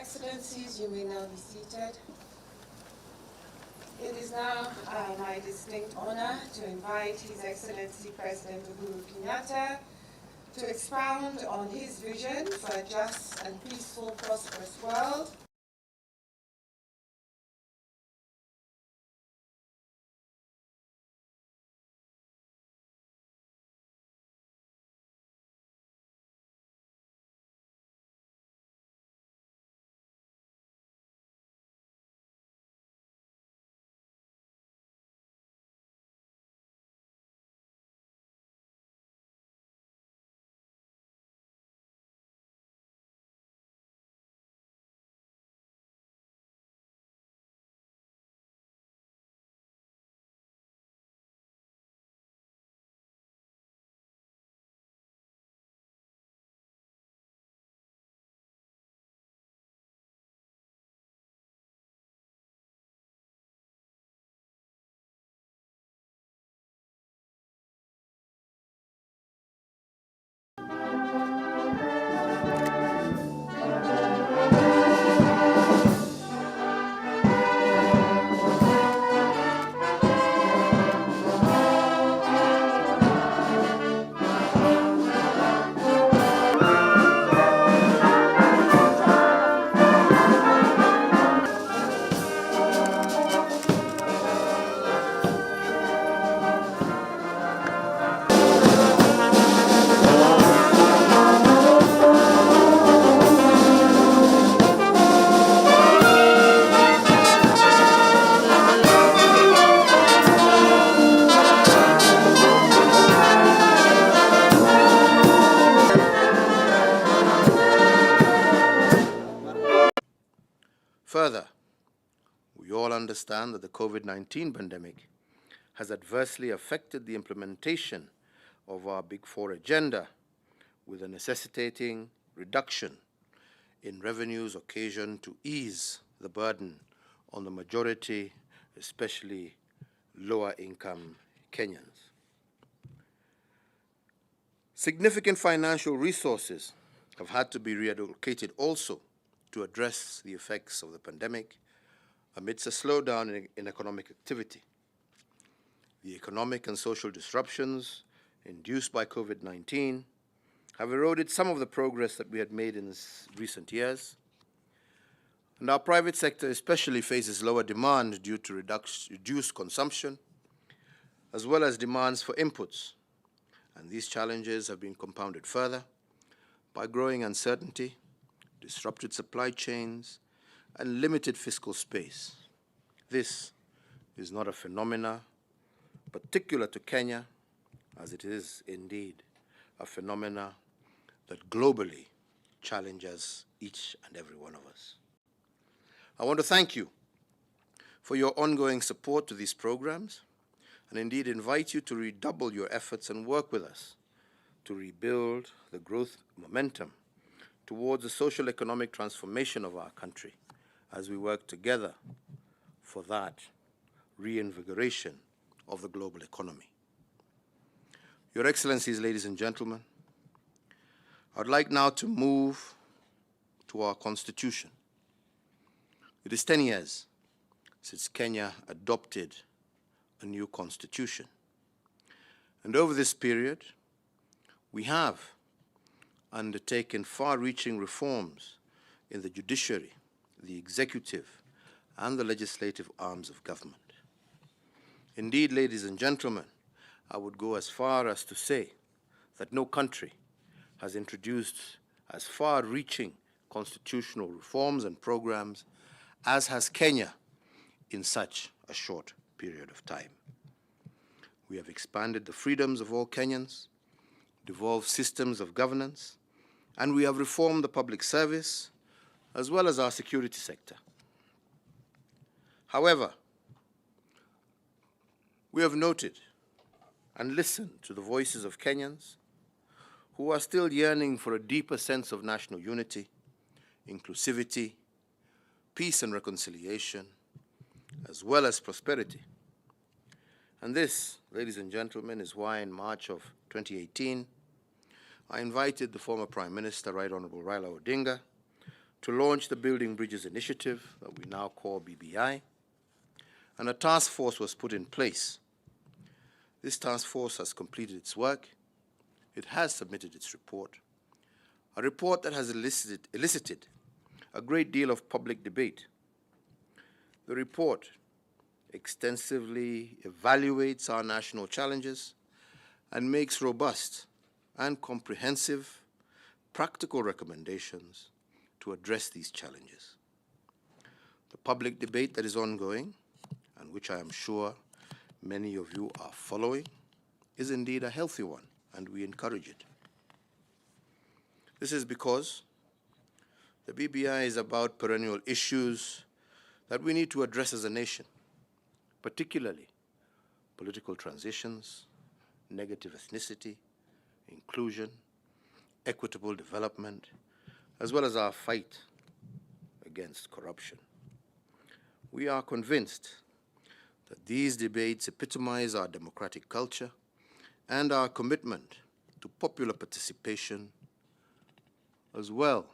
Excellencies, you may now be seated. It is now my distinct honor to invite His Excellency President Uhuru Kenyatta to expound on his vision for a just and peaceful, prosperous world. Further, we all understand that the COVID-19 pandemic has adversely affected the implementation of our Big Four agenda, with a necessitating reduction in revenues occasioned to ease the burden on the majority, especially lower-income Kenyans. Significant financial resources have had to be reallocated also to address the effects of the pandemic amidst a slowdown in economic activity. The economic and social disruptions induced by COVID-19 have eroded some of the progress that we had made in recent years, and our private sector especially faces lower demand due to reduced consumption, as well as demands for inputs. And these challenges have been compounded further by growing uncertainty, disrupted supply chains, and limited fiscal space. This is not a phenomena particular to Kenya, as it is indeed a phenomena that globally challenges each and every one of us. I want to thank you for your ongoing support to these programs, and indeed invite you to redouble your efforts and work with us to rebuild the growth momentum towards the social economic transformation of our country as we work together for that reinvigoration of the global economy. Your Excellencies, ladies and gentlemen, I'd like now to move to our Constitution. It is 10 years since Kenya adopted a new Constitution. And over this period, we have undertaken far-reaching reforms in the judiciary, the executive, and the legislative arms of government. Indeed, ladies and gentlemen, I would go as far as to say that no country has introduced as far-reaching constitutional reforms and programs as has Kenya in such a short period of time. We have expanded the freedoms of all Kenyans, devolved systems of governance, and we have reformed the public service as well as our security sector. However, we have noted and listened to the voices of Kenyans who are still yearning for a deeper sense of national unity, inclusivity, peace and reconciliation, as well as prosperity. And this, ladies and gentlemen, is why in March of 2018, I invited the former Prime Minister, Right Honorable Raila Odinga, to launch the Building Bridges Initiative that we now call BBI, and a task force was put in place. This task force has completed its work. It has submitted its report, a report that has elicited a great deal of public debate. The report extensively evaluates our national challenges and makes robust and comprehensive practical recommendations to address these challenges. The public debate that is ongoing, and which I am sure many of you are following, is indeed a healthy one, and we encourage it. This is because the BBI is about perennial issues that we need to address as a nation, particularly political transitions, negative ethnicity, inclusion, equitable development, as well as our fight against corruption. We are convinced that these debates epitomize our democratic culture and our commitment to popular participation as well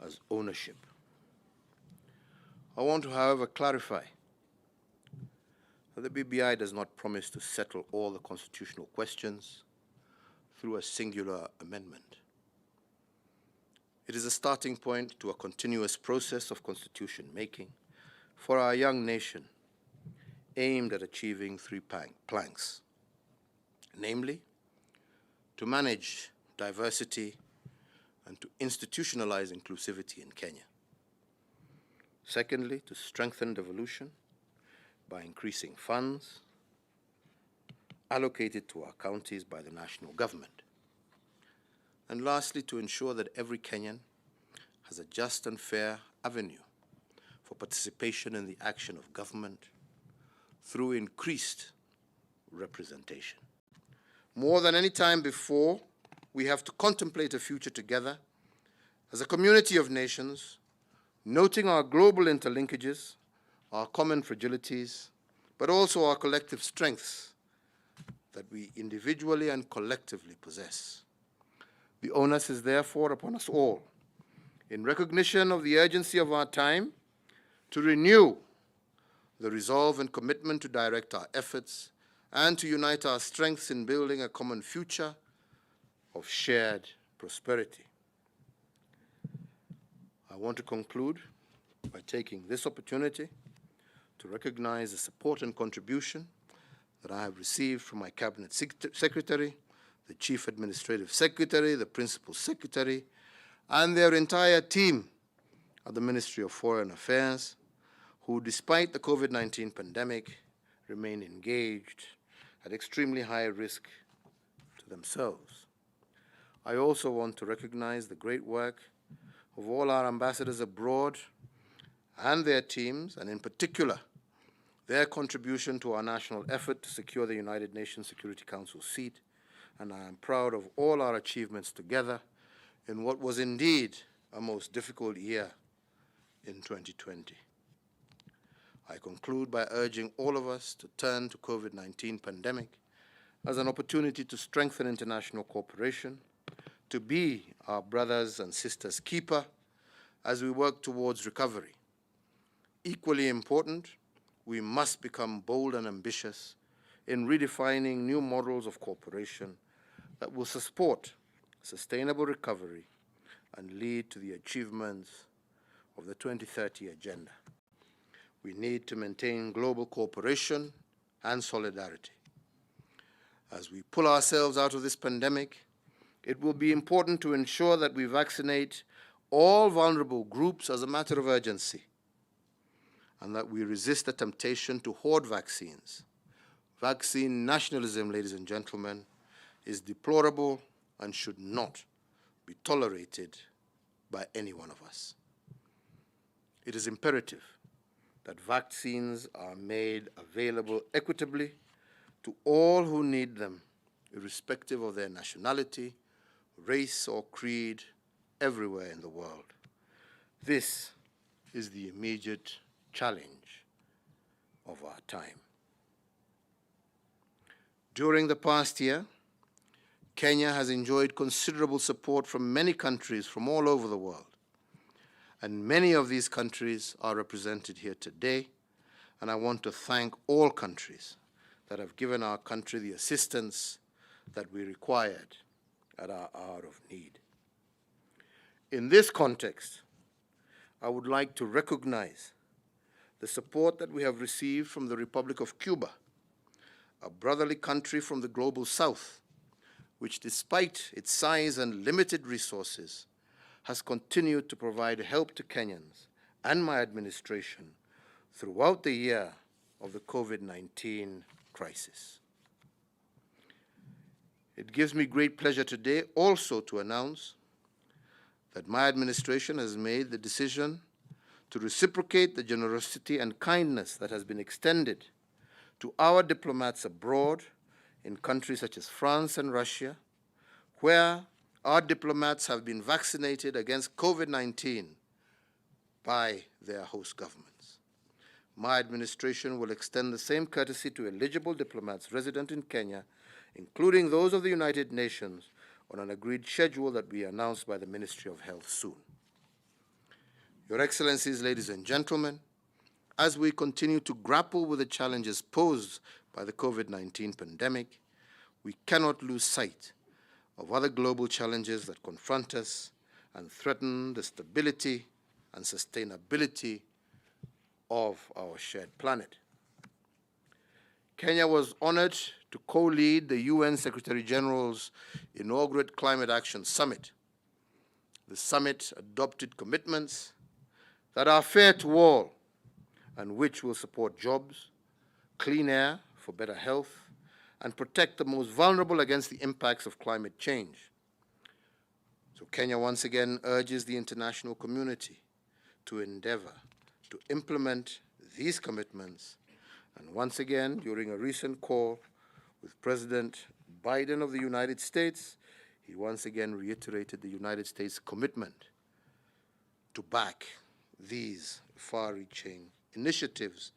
as ownership. I want to, however, clarify that the BBI does not promise to settle all the constitutional questions through a singular amendment. It is a starting point to a continuous process of constitution making for our young nation aimed at achieving three planks, namely, to manage diversity and to institutionalize inclusivity in Kenya. Secondly, to strengthen devolution by increasing funds allocated to our counties by the national government. And lastly, to ensure that every Kenyan has a just and fair avenue for participation in the action of government through increased representation. More than any time before, we have to contemplate a future together as a community of nations, noting our global interlinkages, our common fragilities, but also our collective strengths that we individually and collectively possess. The onus is therefore upon us all, in recognition of the urgency of our time, to renew the resolve and commitment to direct our efforts and to unite our strengths in building a common future of shared prosperity. I want to conclude by taking this opportunity to recognize the support and contribution that I have received from my Cabinet Secretary, the Chief Administrative Secretary, the Principal Secretary, and their entire team at the Ministry of Foreign Affairs, who, despite the COVID-19 pandemic, remain engaged at extremely high risk to themselves. I also want to recognize the great work of all our ambassadors abroad and their teams, and in particular, their contribution to our national effort to secure the United Nations Security Council seat, and I am proud of all our achievements together in what was indeed a most difficult year in 2020. I conclude by urging all of us to turn to COVID-19 pandemic as an opportunity to strengthen international cooperation, to be our brothers and sisters' keeper as we work towards recovery. Equally important, we must become bold and ambitious in redefining new models of cooperation that will support sustainable recovery and lead to the achievements of the 2030 Agenda. We need to maintain global cooperation and solidarity. As we pull ourselves out of this pandemic, it will be important to ensure that we vaccinate all vulnerable groups as a matter of urgency, and that we resist the temptation to hoard vaccines. Vaccine nationalism, ladies and gentlemen, is deplorable and should not be tolerated by any one of us. It is imperative that vaccines are made available equitably to all who need them, irrespective of their nationality, race, or creed, everywhere in the world. This is the immediate challenge of our time. During the past year, Kenya has enjoyed considerable support from many countries from all over the world. And many of these countries are represented here today, and I want to thank all countries that have given our country the assistance that we required at our hour of need. In this context, I would like to recognize the support that we have received from the Republic of Cuba, a brotherly country from the global south, which despite its size and limited resources, has continued to provide help to Kenyans and my administration throughout the year of the COVID-19 crisis. It gives me great pleasure today also to announce that my administration has made the decision to reciprocate the generosity and kindness that has been extended to our diplomats abroad in countries such as France and Russia, where our diplomats have been vaccinated against COVID-19 by their host governments. My administration will extend the same courtesy to eligible diplomats resident in Kenya, including those of the United Nations, on an agreed schedule that will be announced by the Ministry of Health soon. Your Excellencies, ladies and gentlemen, as we continue to grapple with the challenges posed by the COVID-19 pandemic, we cannot lose sight of other global challenges that confront us and threaten the stability and sustainability of our shared planet. Kenya was honored to co-lead the UN Secretary General's inaugural Climate Action Summit. The summit adopted commitments that are fair to all and which will support jobs, clean air for better health, and protect the most vulnerable against the impacts of climate change. So Kenya once again urges the international community to endeavor to implement these commitments. And once again, during a recent call with President Biden of the United States, he once again reiterated the United States' commitment to back these far-reaching initiatives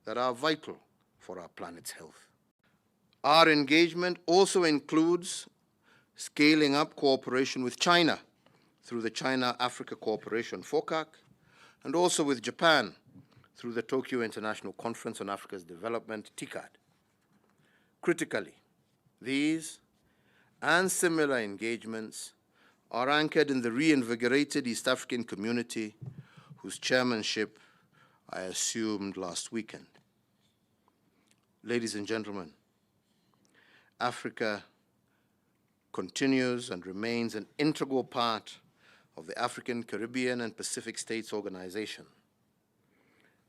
that are vital for our planet's health. Our engagement also includes scaling up cooperation with China through the China-Africa Cooperation FOCAC, and also with Japan through the Tokyo International Conference on Africa's Development, TICAD. Critically, these and similar engagements are anchored in the reinvigorated East African community, whose chairmanship I assumed last weekend. Ladies and gentlemen, Africa continues and remains an integral part of the African, Caribbean, and Pacific States Organization.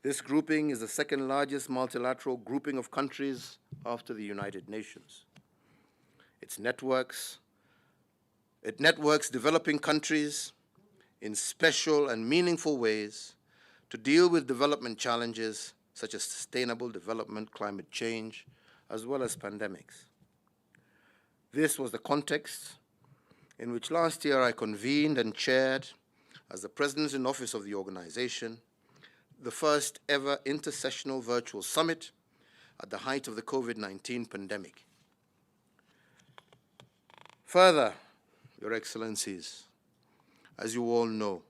This grouping is the second largest multilateral grouping of countries after the United Nations. It networks developing countries in special and meaningful ways to deal with development challenges such as sustainable development, climate change, as well as pandemics. This was the context in which last year I convened and chaired, as the President in Office of the organization, the first ever intersessional virtual summit at the height of the COVID-19 pandemic. Further, Your Excellencies, as you all know,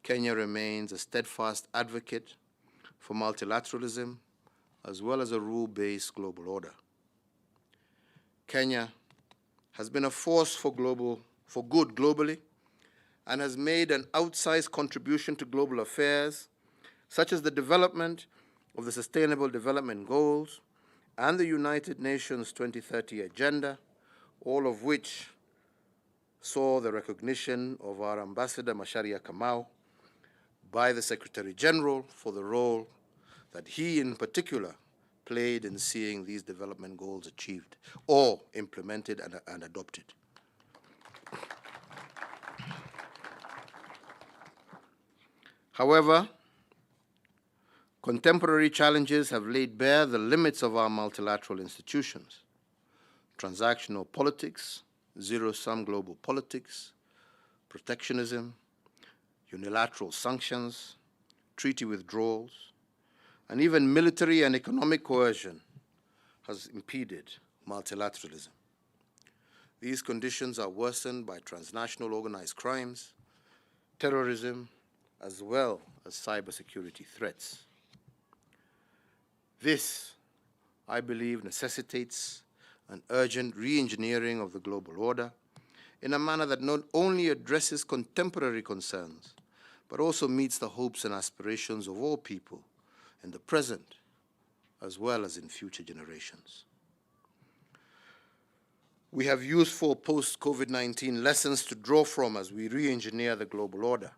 Kenya remains a steadfast advocate for multilateralism as well as a rule-based global order. Kenya has been a force for good globally and has made an outsized contribution to global affairs, such as the development of the Sustainable Development Goals and the United Nations 2030 Agenda, all of which saw the recognition of our Ambassador Macharia Kamau by the Secretary General for the role that he in particular played in seeing these development goals achieved or implemented and adopted. However, contemporary challenges have laid bare the limits of our multilateral institutions. Transactional politics, zero-sum global politics, protectionism, unilateral sanctions, treaty withdrawals, and even military and economic coercion has impeded multilateralism. These conditions are worsened by transnational organized crimes, terrorism, as well as cybersecurity threats. This, I believe, necessitates an urgent re-engineering of the global order in a manner that not only addresses contemporary concerns, but also meets the hopes and aspirations of all people in the present as well as in future generations. We have useful post-COVID-19 lessons to draw from as we re-engineer the global order.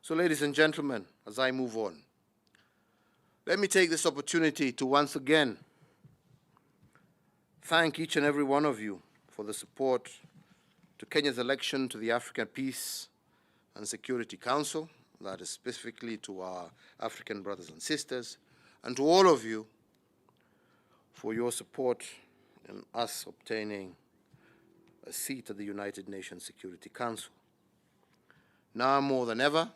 So, ladies and gentlemen, as I move on, let me take this opportunity to once again thank each and every one of you for the support to Kenya's election to the African Peace and Security Council, that is specifically to our African brothers and sisters, and to all of you for your support in us obtaining a seat at the United Nations Security Council. Now more than ever,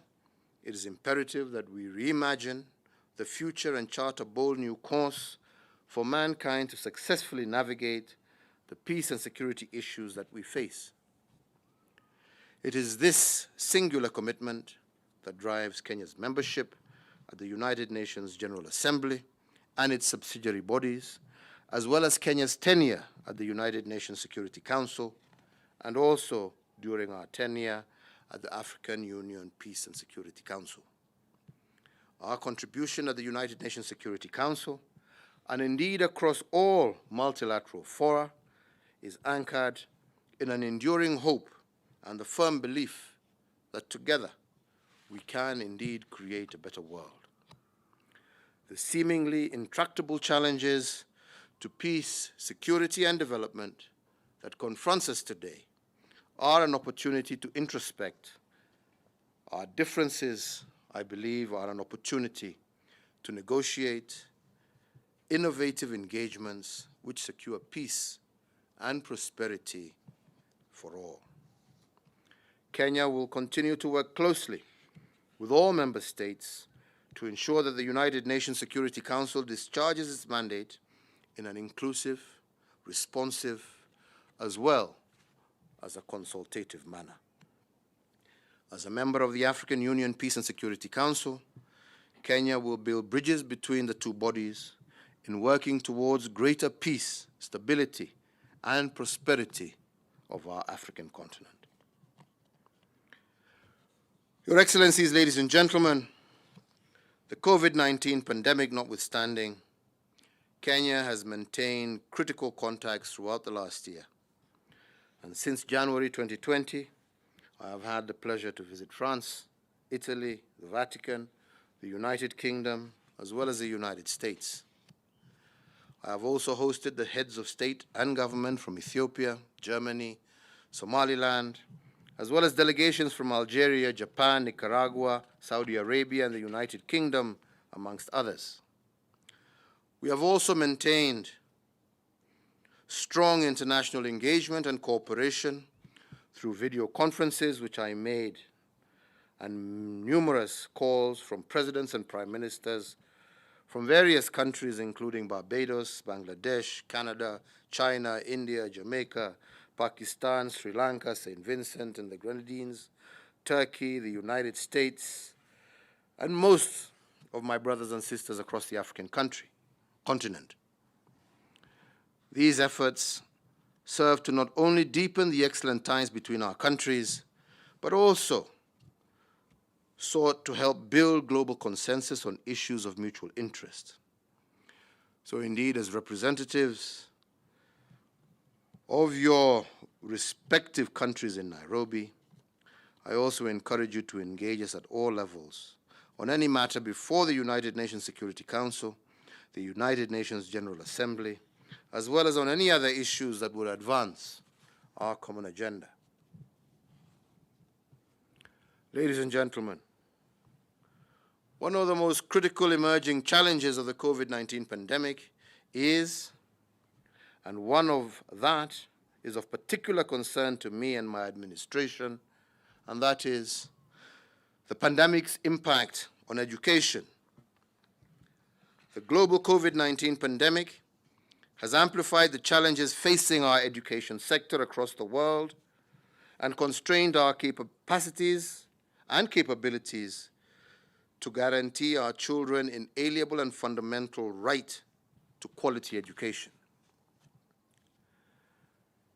it is imperative that we reimagine the future and chart a bold new course for mankind to successfully navigate the peace and security issues that we face. It is this singular commitment that drives Kenya's membership at the United Nations General Assembly and its subsidiary bodies, as well as Kenya's tenure at the United Nations Security Council, and also during our tenure at the African Union Peace and Security Council. Our contribution at the United Nations Security Council, and indeed across all multilateral fora, is anchored in an enduring hope and the firm belief that together we can indeed create a better world. The seemingly intractable challenges to peace, security, and development that confronts us today are an opportunity to introspect. Our differences, I believe, are an opportunity to negotiate innovative engagements which secure peace and prosperity for all. Kenya will continue to work closely with all member states to ensure that the United Nations Security Council discharges its mandate in an inclusive, responsive, as well as a consultative manner. As a member of the African Union Peace and Security Council, Kenya will build bridges between the two bodies in working towards greater peace, stability, and prosperity of our African continent. Your Excellencies, ladies and gentlemen, the COVID-19 pandemic notwithstanding, Kenya has maintained critical contacts throughout the last year. And since January 2020, I have had the pleasure to visit France, Italy, the Vatican, the United Kingdom, as well as the United States. I have also hosted the heads of state and government from Ethiopia, Germany, Somaliland, as well as delegations from Algeria, Japan, Nicaragua, Saudi Arabia, and the United Kingdom, amongst others. We have also maintained strong international engagement and cooperation through video conferences, which I made, and numerous calls from presidents and prime ministers from various countries, including Barbados, Bangladesh, Canada, China, India, Jamaica, Pakistan, Sri Lanka, St. Vincent and the Grenadines, Turkey, the United States, and most of my brothers and sisters across the African continent. These efforts serve to not only deepen the excellent ties between our countries, but also sought to help build global consensus on issues of mutual interest. So indeed, as representatives of your respective countries in Nairobi, I also encourage you to engage us at all levels on any matter before the United Nations Security Council, the United Nations General Assembly, as well as on any other issues that would advance our common agenda. Ladies and gentlemen, one of the most critical emerging challenges of the COVID-19 pandemic is, and one of that is of particular concern to me and my administration, and that is the pandemic's impact on education. The global COVID-19 pandemic has amplified the challenges facing our education sector across the world and constrained our capacities and capabilities to guarantee our children inalienable and fundamental right to quality education.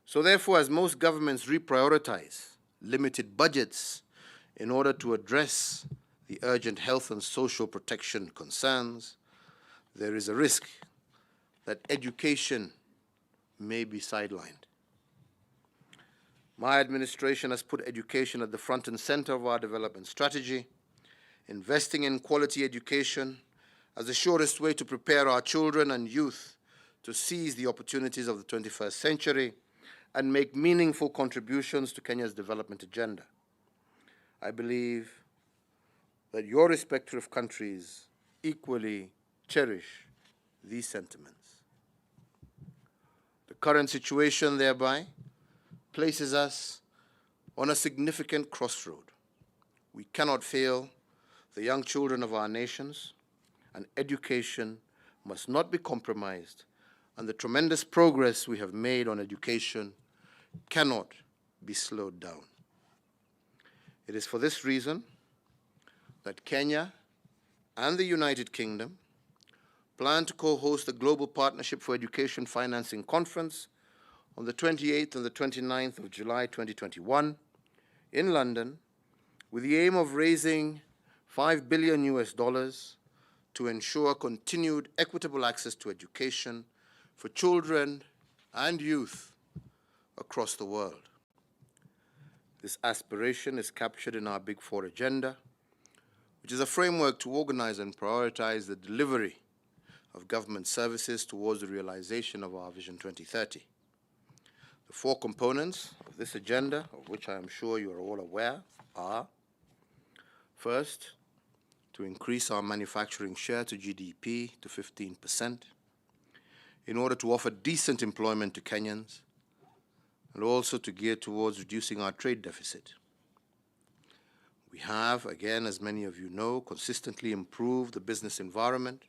So therefore, as most governments reprioritize limited budgets in order to address the urgent health and social protection concerns, there is a risk that education may be sidelined. My administration has put education at the front and center of our development strategy, investing in quality education as the surest way to prepare our children and youth to seize the opportunities of the 21st century and make meaningful contributions to Kenya's development agenda. I believe that your respective countries equally cherish these sentiments. The current situation thereby places us on a significant crossroad. We cannot fail the young children of our nations, and education must not be compromised, and the tremendous progress we have made on education cannot be slowed down. It is for this reason that Kenya and the United Kingdom plan to co-host the Global Partnership for Education Financing Conference on the 28th and the 29th of July 2021 in London, with the aim of raising $5 billion to ensure continued equitable access to education for children and youth across the world. This aspiration is captured in our Big Four agenda, which is a framework to organize and prioritize the delivery of government services towards the realization of our Vision 2030. The four components of this agenda, of which I am sure you are all aware, are: first, to increase our manufacturing share to GDP to 15% in order to offer decent employment to Kenyans, and also to gear towards reducing our trade deficit. We have, again, as many of you know, consistently improved the business environment,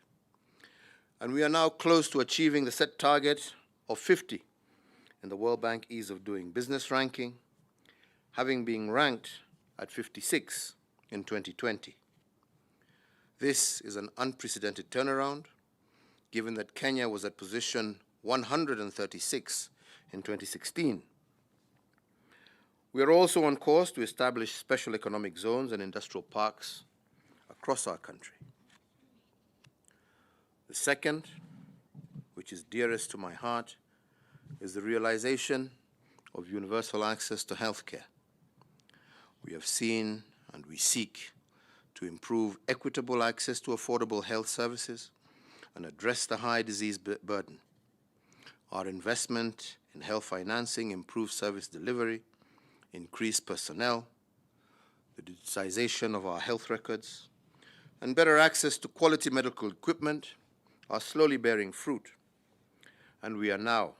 and we are now close to achieving the set target of 50 in the World Bank Ease of Doing Business ranking, having been ranked at 56 in 2020. This is an unprecedented turnaround, given that Kenya was at position 136 in 2016. We are also on course to establish special economic zones and industrial parks across our country. The second, which is dearest to my heart, is the realization of universal access to health care. We have seen and we seek to improve equitable access to affordable health services and address the high disease burden. Our investment in health financing improves service delivery, increased personnel, the digitization of our health records, and better access to quality medical equipment are slowly bearing fruit. And we are now,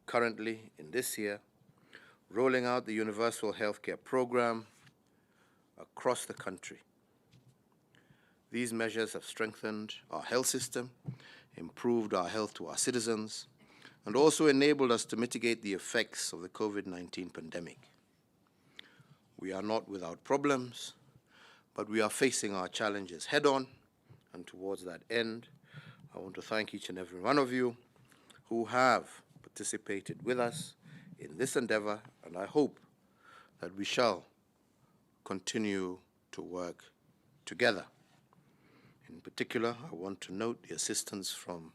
currently in this year, rolling out the Universal Healthcare Program across the country. These measures have strengthened our health system, improved our health to our citizens, and also enabled us to mitigate the effects of the COVID-19 pandemic. We are not without problems, but we are facing our challenges head-on, and towards that end, I want to thank each and every one of you who have participated with us in this endeavor, and I hope that we shall continue to work together. In particular, I want to note the assistance from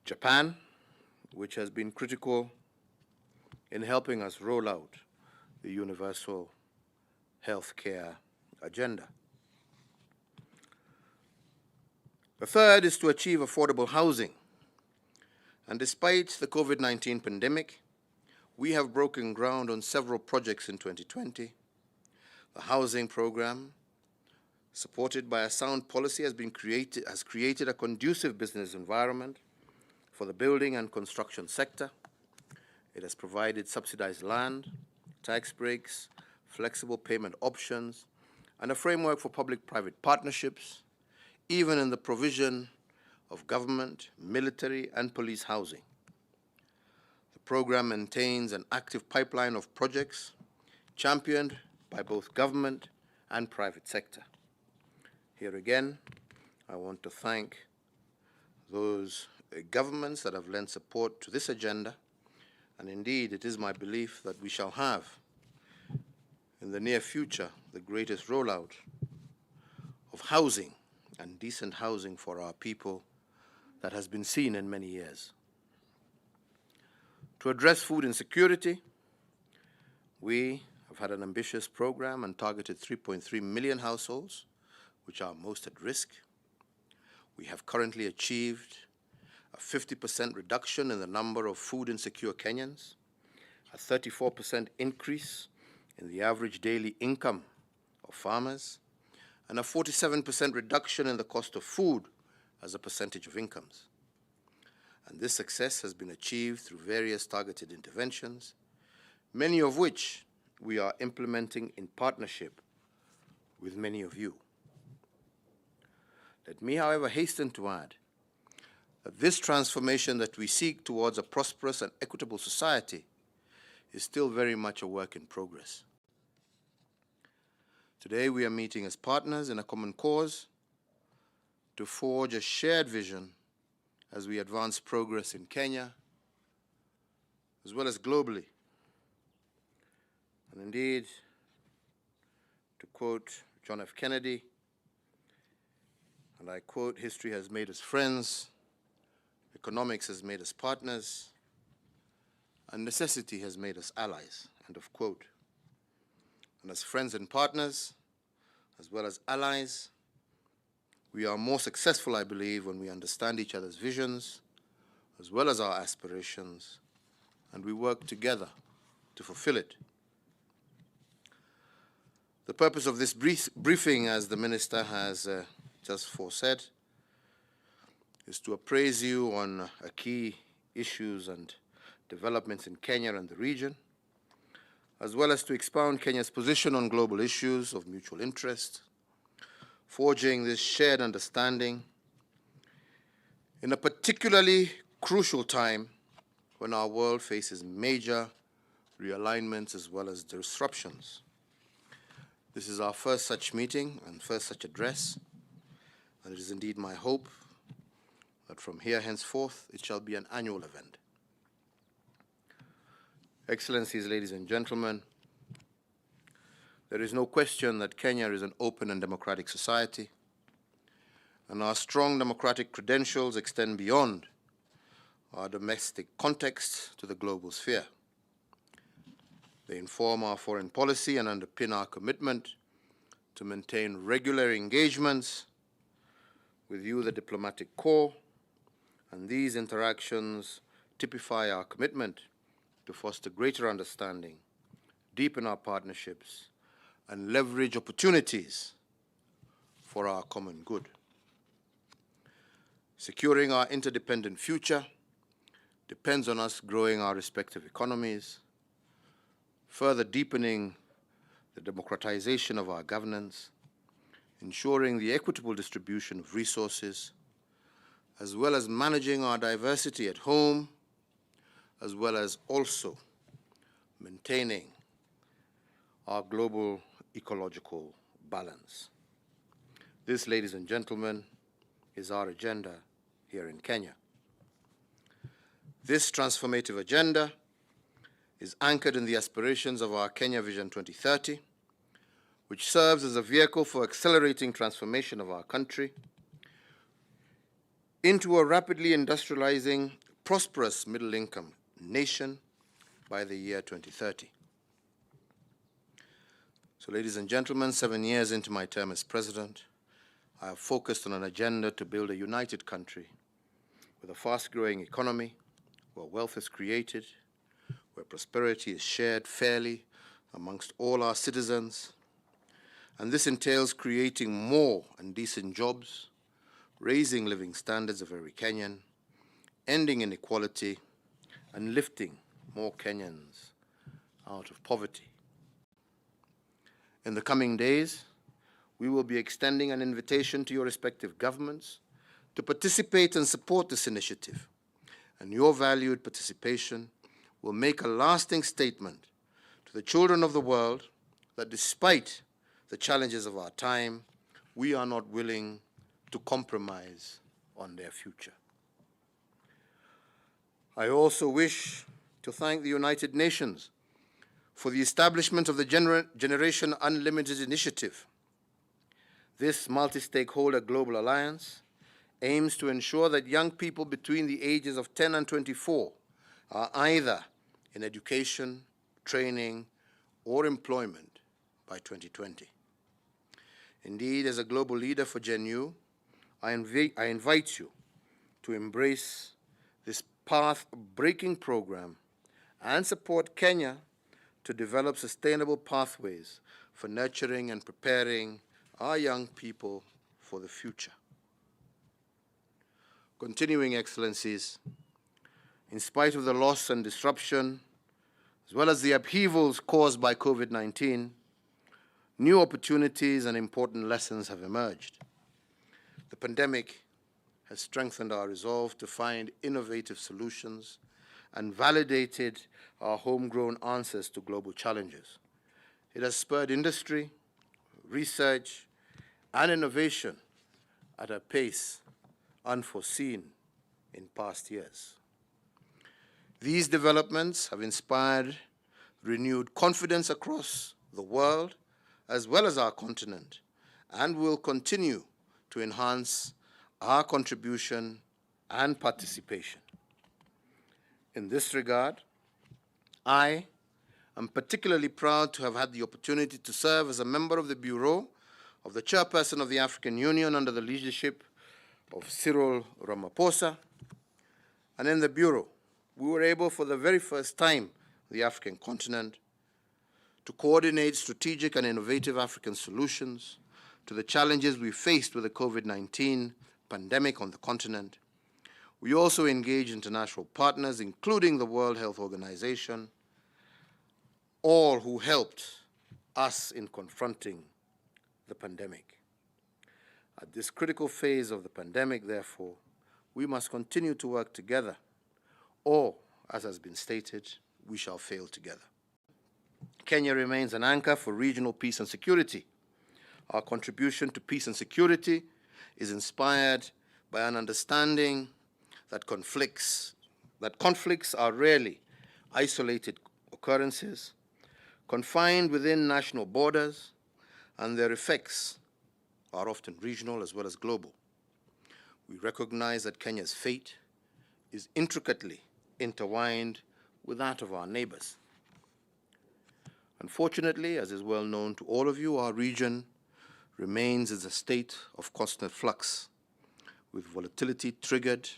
Japan, which has been critical in helping us roll out the universal healthcare agenda. The third is to achieve affordable housing. And despite the COVID-19 pandemic, we have broken ground on several projects in 2020. The housing program, supported by a sound policy, has created a conducive business environment for the building and construction sector. It has provided subsidized land, tax breaks, flexible payment options, and a framework for public-private partnerships, even in the provision of government, military, and police housing. The program maintains an active pipeline of projects championed by both government and private sector. Here again, I want to thank those governments that have lent support to this agenda, and indeed it is my belief that we shall have in the near future the greatest rollout of housing and decent housing for our people that has been seen in many years. To address food insecurity, we have had an ambitious program and targeted 3.3 million households which are most at risk. We have currently achieved a 50% reduction in the number of food insecure Kenyans, a 34% increase in the average daily income of farmers, and a 47% reduction in the cost of food as a percentage of incomes. And this success has been achieved through various targeted interventions, many of which we are implementing in partnership with many of you. Let me, however, hasten to add that this transformation that we seek towards a prosperous and equitable society is still very much a work in progress. Today we are meeting as partners in a common cause to forge a shared vision as we advance progress in Kenya as well as globally. And indeed, to quote John F. Kennedy, and I quote, "History has made us friends, economics has made us partners, and necessity has made us allies," end of quote. And as friends and partners, as well as allies, we are more successful, I believe, when we understand each other's visions, as well as our aspirations, and we work together to fulfill it. The purpose of this briefing, as the Minister has just foresaid, is to appraise you on key issues and developments in Kenya and the region, as well as to expound Kenya's position on global issues of mutual interest, forging this shared understanding in a particularly crucial time when our world faces major realignments as well as disruptions. This is our first such meeting and first such address, and it is indeed my hope that from here henceforth it shall be an annual event. Excellencies, ladies and gentlemen, there is no question that Kenya is an open and democratic society, and our strong democratic credentials extend beyond our domestic context to the global sphere. They inform our foreign policy and underpin our commitment to maintain regular engagements with you, the diplomatic corps, and these interactions typify our commitment to foster greater understanding, deepen our partnerships, and leverage opportunities for our common good. Securing our interdependent future depends on us growing our respective economies, further deepening the democratization of our governance, ensuring the equitable distribution of resources, as well as managing our diversity at home, as well as also maintaining our global ecological balance. This, ladies and gentlemen, is our agenda here in Kenya. This transformative agenda is anchored in the aspirations of our Kenya Vision 2030, which serves as a vehicle for accelerating transformation of our country into a rapidly industrializing, prosperous middle-income nation by the year 2030. So, ladies and gentlemen, 7 years into my term as President, I have focused on an agenda to build a united country with a fast-growing economy, where wealth is created, where prosperity is shared fairly amongst all our citizens. And this entails creating more and decent jobs, raising living standards of every Kenyan, ending inequality, and lifting more Kenyans out of poverty. In the coming days, we will be extending an invitation to your respective governments to participate and support this initiative, and your valued participation will make a lasting statement to the children of the world that despite the challenges of our time, we are not willing to compromise on their future. I also wish to thank the United Nations for the establishment of the Generation Unlimited Initiative. This multi-stakeholder global alliance aims to ensure that young people between the ages of 10 and 24 are either in education, training, or employment by 2020. Indeed, as a global leader for Gen U, I invite you to embrace this path-breaking program and support Kenya to develop sustainable pathways for nurturing and preparing our young people for the future. Continuing Excellencies, in spite of the loss and disruption, as well as the upheavals caused by COVID-19, new opportunities and important lessons have emerged. The pandemic has strengthened our resolve to find innovative solutions and validated our homegrown answers to global challenges. It has spurred industry, research, and innovation at a pace unforeseen in past years. These developments have inspired renewed confidence across the world as well as our continent, and will continue to enhance our contribution and participation. In this regard, I am particularly proud to have had the opportunity to serve as a member of the Bureau of the Chairperson of the African Union under the leadership of Cyril Ramaphosa. And in the Bureau, we were able for the very first time, the African continent, to coordinate strategic and innovative African solutions to the challenges we faced with the COVID-19 pandemic on the continent. We also engaged international partners, including the World Health Organization, all who helped us in confronting the pandemic. At this critical phase of the pandemic, therefore, we must continue to work together, or, as has been stated, we shall fail together. Kenya remains an anchor for regional peace and security. Our contribution to peace and security is inspired by an understanding that conflicts are rarely isolated occurrences, confined within national borders, and their effects are often regional as well as global. We recognize that Kenya's fate is intricately intertwined with that of our neighbors. Unfortunately, as is well known to all of you, our region remains in a state of constant flux, with volatility triggered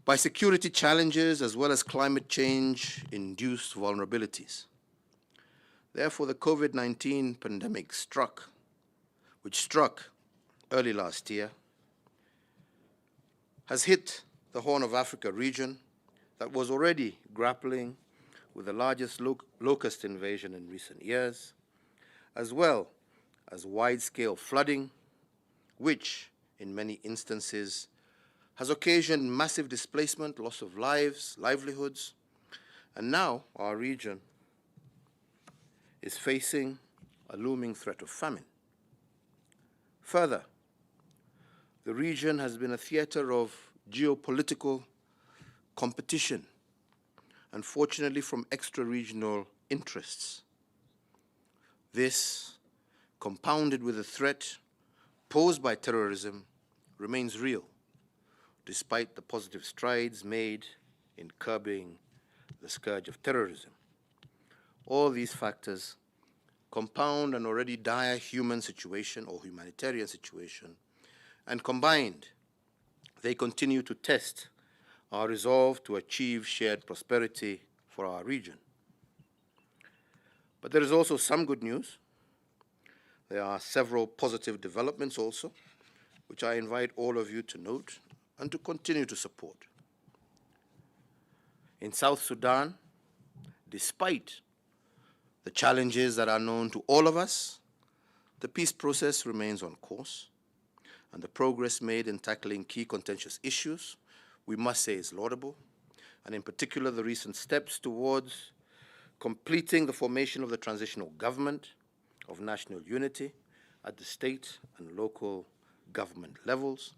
by security challenges as well as climate change-induced vulnerabilities. Therefore, the COVID-19 pandemic which struck early last year, has hit the Horn of Africa region that was already grappling with the largest locust invasion in recent years, as well as wide-scale flooding, which, in many instances, has occasioned massive displacement, loss of lives, livelihoods, and now our region is facing a looming threat of famine. Further, the region has been a theater of geopolitical competition, unfortunately from extra-regional interests. This, compounded with the threat posed by terrorism, remains real, despite the positive strides made in curbing the scourge of terrorism. All these factors compound an already dire human situation or humanitarian situation, and combined, they continue to test our resolve to achieve shared prosperity for our region. But there is also some good news. There are several positive developments also, which I invite all of you to note and to continue to support. In South Sudan, despite the challenges that are known to all of us, the peace process remains on course, and the progress made in tackling key contentious issues, we must say, is laudable, and in particular the recent steps towards completing the formation of the transitional government of national unity at the state and local government levels,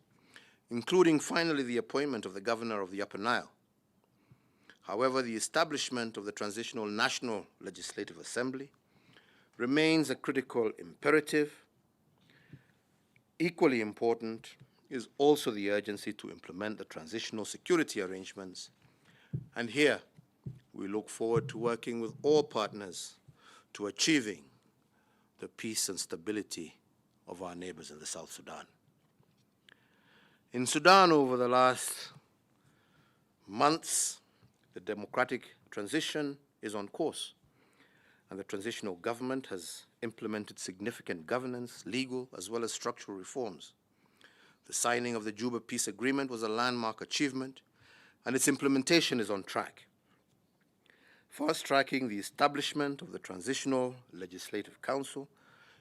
including finally the appointment of the governor of the Upper Nile. However, the establishment of the Transitional National Legislative Assembly remains a critical imperative. Equally important is also the urgency to implement the transitional security arrangements, and here we look forward to working with all partners to achieving the peace and stability of our neighbors in the South Sudan. In Sudan, over the last months, the democratic transition is on course, and the transitional government has implemented significant governance, legal, as well as structural reforms. The signing of the Juba Peace Agreement was a landmark achievement, and its implementation is on track. Fast-tracking the establishment of the Transitional Legislative Council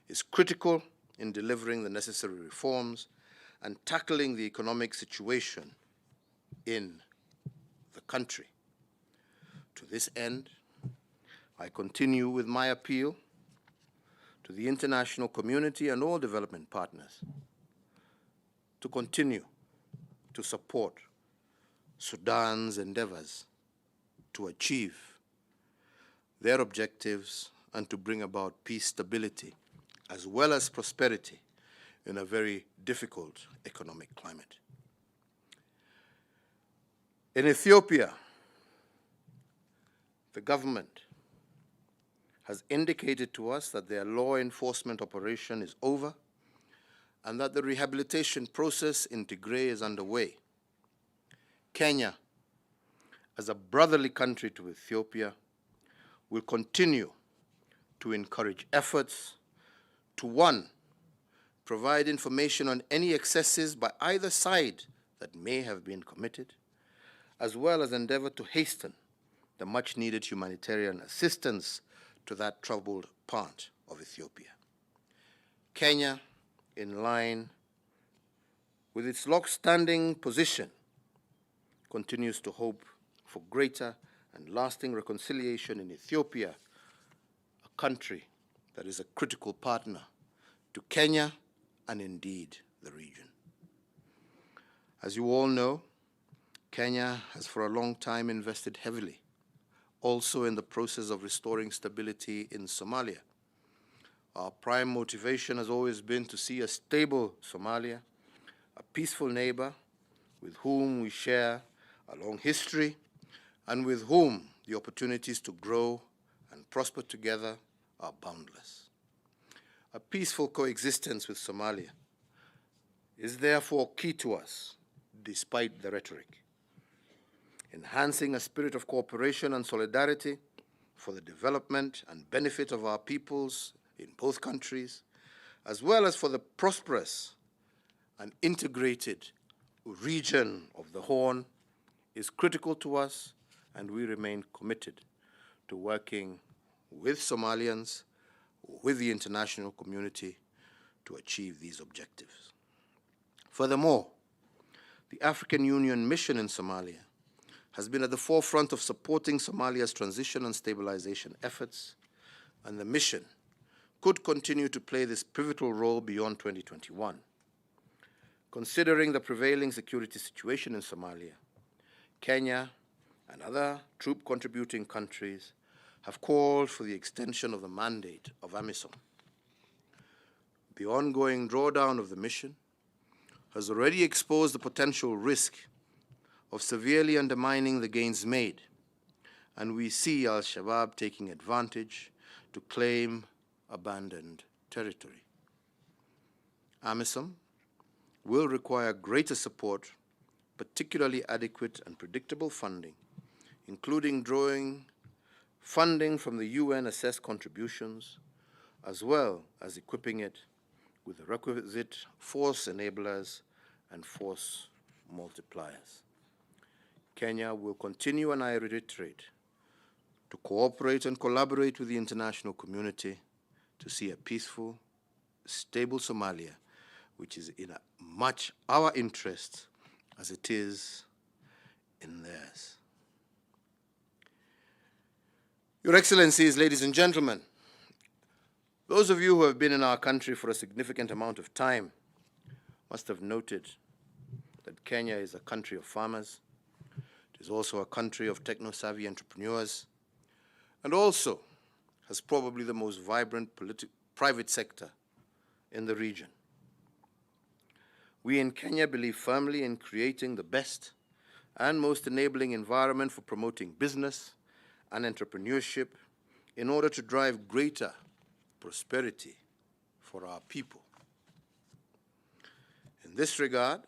is critical in delivering the necessary reforms and tackling the economic situation in the country. To this end, I continue with my appeal to the international community and all development partners to continue to support Sudan's endeavors to achieve their objectives and to bring about peace, stability, as well as prosperity in a very difficult economic climate. In Ethiopia, the government has indicated to us that their law enforcement operation is over and that the rehabilitation process in Tigray is underway. Kenya, as a brotherly country to Ethiopia, will continue to encourage efforts to, one, provide information on any excesses by either side that may have been committed, as well as endeavor to hasten the much-needed humanitarian assistance to that troubled part of Ethiopia. Kenya, in line with its long-standing position, continues to hope for greater and lasting reconciliation in Ethiopia, a country that is a critical partner to Kenya and indeed the region. As you all know, Kenya has for a long time invested heavily also in the process of restoring stability in Somalia. Our prime motivation has always been to see a stable Somalia, a peaceful neighbor with whom we share a long history and with whom the opportunities to grow and prosper together are boundless. A peaceful coexistence with Somalia is therefore key to us, despite the rhetoric. Enhancing a spirit of cooperation and solidarity for the development and benefit of our peoples in both countries, as well as for the prosperous and integrated region of the Horn, is critical to us, and we remain committed to working with Somalians, with the international community, to achieve these objectives. Furthermore, the African Union mission in Somalia has been at the forefront of supporting Somalia's transition and stabilization efforts, and the mission could continue to play this pivotal role beyond 2021. Considering the prevailing security situation in Somalia, Kenya and other troop-contributing countries have called for the extension of the mandate of AMISOM. The ongoing drawdown of the mission has already exposed the potential risk of severely undermining the gains made, and we see al-Shabaab taking advantage to claim abandoned territory. AMISOM will require greater support, particularly adequate and predictable funding, including drawing funding from the UN-assessed contributions, as well as equipping it with the requisite force enablers and force multipliers. Kenya will continue, and I reiterate, to cooperate and collaborate with the international community to see a peaceful, stable Somalia, which is in much our interest as it is in theirs. Your Excellencies, ladies and gentlemen, those of you who have been in our country for a significant amount of time must have noted that Kenya is a country of farmers. It is also a country of techno-savvy entrepreneurs, and also has probably the most vibrant private sector in the region. We in Kenya believe firmly in creating the best and most enabling environment for promoting business and entrepreneurship in order to drive greater prosperity for our people. In this regard,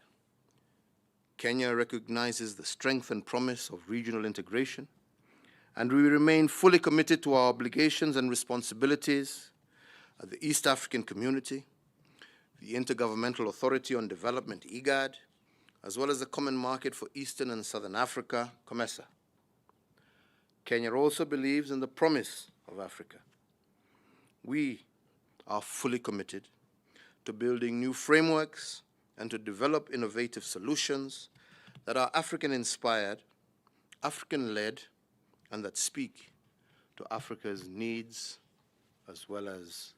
Kenya recognizes the strength and promise of regional integration, and we remain fully committed to our obligations and responsibilities at the East African Community, the Intergovernmental Authority on Development, IGAD, as well as the Common Market for Eastern and Southern Africa, COMESA. Kenya also believes in the promise of Africa. We are fully committed to building new frameworks and to develop innovative solutions that are African-inspired, African-led, and that speak to Africa's needs as well as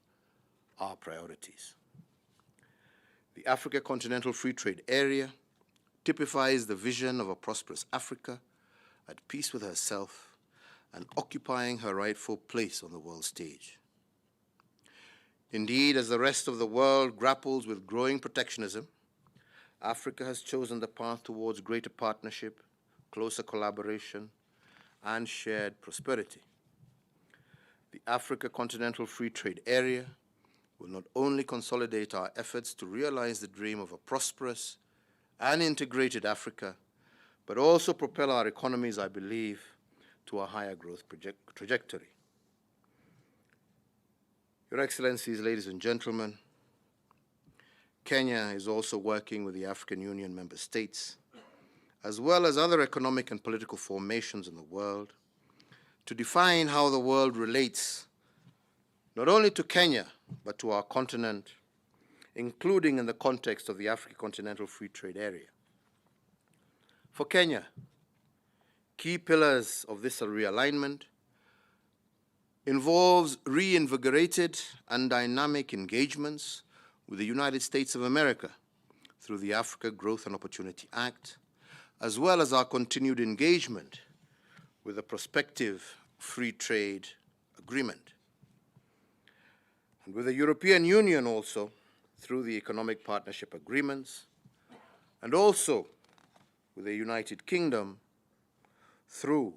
our priorities. The Africa Continental Free Trade Area typifies the vision of a prosperous Africa at peace with herself and occupying her rightful place on the world stage. Indeed, as the rest of the world grapples with growing protectionism, Africa has chosen the path towards greater partnership, closer collaboration, and shared prosperity. The Africa Continental Free Trade Area will not only consolidate our efforts to realize the dream of a prosperous and integrated Africa, but also propel our economies, I believe, to a higher growth trajectory. Your Excellencies, ladies and gentlemen, Kenya is also working with the African Union member states, as well as other economic and political formations in the world, to define how the world relates not only to Kenya, but to our continent, including in the context of the Africa Continental Free Trade Area. For Kenya, key pillars of this realignment involves reinvigorated and dynamic engagements with the United States of America through the Africa Growth and Opportunity Act, as well as our continued engagement with the prospective free trade agreement. And with the European Union also through the economic partnership agreements, and also with the United Kingdom through